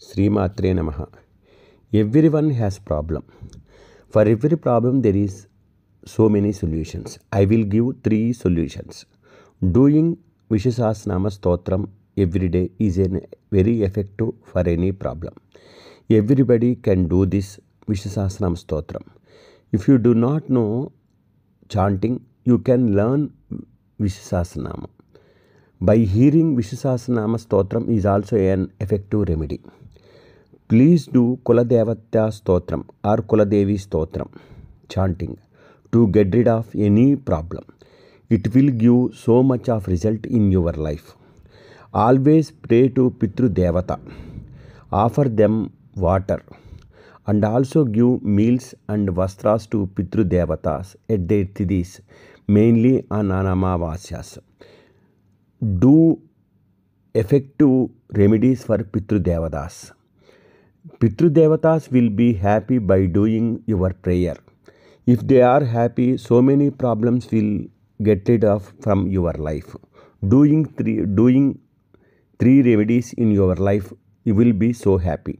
Srimatre Namaha. Everyone has problem. For every problem there is so many solutions. I will give 3 solutions. Doing Vishwasahasranama Stotram every day is very effective for any problem. Everybody can do this Vishwasahasranama Stotram. If you do not know chanting, you can learn Vishwasahasranama. By hearing Vishwasahasranama Stotram is also an effective remedy. Please do Kuladevatya Stotram or Kuladevi Stotram chanting to get rid of any problem. It will give so much of result in your life. Always pray to Pitru Devata. Offer them water and also give meals and vastras to Pitru Devatas at their tidis, mainly on Anamavasyas. Do effective remedies for Pitru Devatas. Pitru Devatas will be happy by doing your prayer. If they are happy, so many problems will get rid of from your life. Doing three remedies in your life, you will be so happy.